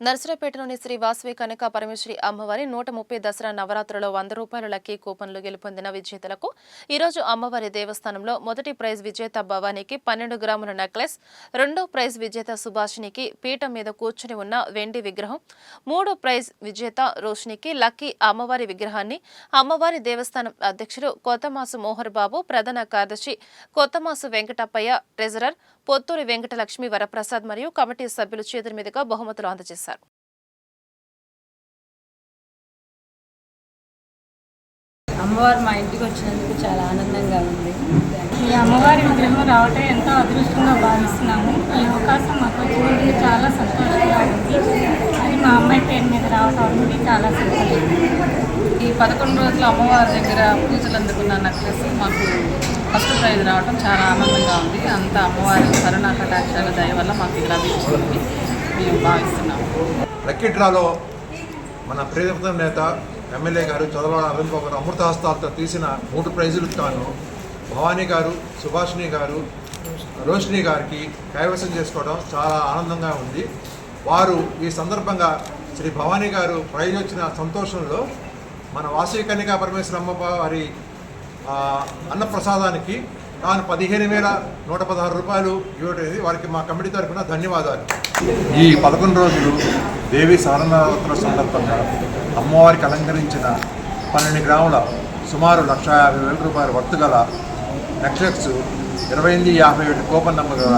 నర్సరావుపేటలోని శ్రీ వాసవి కనక పరమేశ్వరి అమ్మవారి 130 దసరా నవరాత్రులలో 100 రూపాయల లక్కీ కూపన్లు గెలుపొందిన విజేతలకు ఈరోజు అమ్మవారి దేవస్థానంలో మొదటి ప్రైజ్ విజేత భవానీకి 12 గ్రాముల నెక్లెస్, రెండో ప్రైజ్ విజేత సుభాషినికి పీఠం మీద కూర్చుని ఉన్న వెండి విగ్రహం, మూడో ప్రైజ్ విజేత రోషినికి లక్కీ అమ్మవారి విగ్రహాన్ని అమ్మవారి దేవస్థానం అధ్యక్షుడు కొత్తమాసు మోహర్ బాబు, ప్రధాన కార్యదర్శి కొత్తమాసు వెంకటప్పయ్య, ట్రెజరర్ పొత్తూరి వెంకటలక్ష్మి వరప్రసాద్ మరియు కమిటీ సభ్యులు చేతుల మీదుగా బహుమతులు అందజేశారు. అమ్మవారు మా ఇంటికి వచ్చినందుకు చాలా ఆనందంగా ఉంది. ఈ అమ్మవారి విగ్రహం రావటం ఎంతో అదృష్టంగా భావిస్తున్నాము. ఈ అవకాశం మాకు వచ్చినందుకు చాలా సంతోషంగా ఉంది. అది మా అమ్మాయి పేరు మీద రావటం అనేది చాలా సంతోషం. ఈ 11 రోజులు అమ్మవారి దగ్గర పూజలు అందుకున్న నెక్లెస్ మాకు ఫస్ట్ ప్రైజ్ రావడం చాలా ఆనందంగా ఉంది. అంత అమ్మవారి కరుణా కటాక్షాల దయ వల్ల మాకు లభించింది మేము భావిస్తున్నాము. లక్కీ డ్రాలో మన ప్రియతమ నేత ఎమ్మెల్యే గారు చదలవాడ అరవింద్ బాబు గారు అమృత హస్తాలతో తీసిన 3 ప్రైజులకు తాను భవానీ గారు, సుభాషిణి గారు, రోషిని గారికి కైవసం చేసుకోవడం చాలా ఆనందంగా ఉంది. వారు ఈ సందర్భంగా శ్రీ భవానీ గారు ప్రైజ్ వచ్చిన సంతోషంలో మన వాసవి కన్యకా పరమేశ్వరి అమ్మవారి అన్నప్రసాదానికి తాను 15,116 రూపాయలు ఇవ్వడం, వారికి మా కమిటీ తరఫున ధన్యవాదాలు. ఈ 11 రోజులు దేవి శరణవరాత్రుల సందర్భంగా అమ్మవారికి అలంకరించిన 12 గ్రాముల సుమారు 1,50,000 రూపాయల వర్తు గల నెక్లెస్, 2857 కూపన్ నంబర్ గల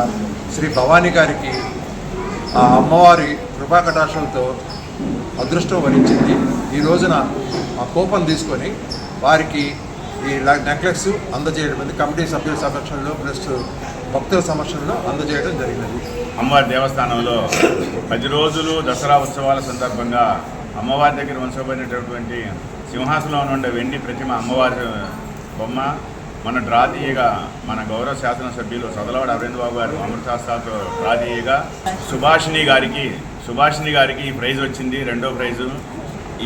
శ్రీ భవానీ గారికి ఆ అమ్మవారి కృపాకటాక్షలతో అదృష్టం వరించింది. ఈ రోజున ఆ కూపన్ తీసుకొని వారికి ఈ నెక్లెస్ అందజేయడం కమిటీ సభ్యుల సమక్షంలో ప్లస్ భక్తుల సమక్షంలో అందజేయడం జరిగినది. అమ్మవారి దేవస్థానంలో 10 రోజులు దసరా ఉత్సవాల సందర్భంగా అమ్మవారి దగ్గర ఉంచబడినటువంటి సింహాసనంలో ఉండే వెండి ప్రతిమ అమ్మవారి బొమ్మ మన డ్రాతీయగా మన గౌరవ శాసనసభ్యులు చదలవాడ అరవింద్ బాబు గారు అమృతాస్తాతో డ్రాతీయగా సుభాషిణి గారికి ఈ ప్రైజ్ వచ్చింది, రెండో ప్రైజు.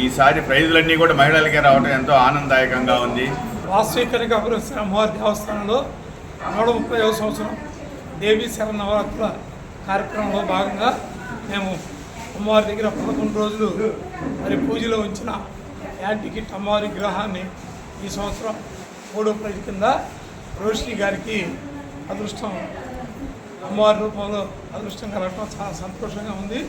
ఈసారి ప్రైజులన్నీ కూడా మహిళలకే రావడం ఎంతో ఆనందదాయకంగా ఉంది. వాసవి కన్యకా పరమేశ్వరి అమ్మవారి దేవస్థానంలో 130వ సంవత్సరం దేవీ శరణవరాత్రుల కార్యక్రమంలో భాగంగా మేము అమ్మవారి దగ్గర 11 రోజులు మరి పూజలో ఉంచిన యాంటికిట్ అమ్మవారి విగ్రహాన్ని ఈ సంవత్సరం 3వ ప్రైజ్ కింద రోషిని గారికి అదృష్టం అమ్మవారి రూపంలో అదృష్టం కలగడం చాలా సంతోషంగా ఉంది.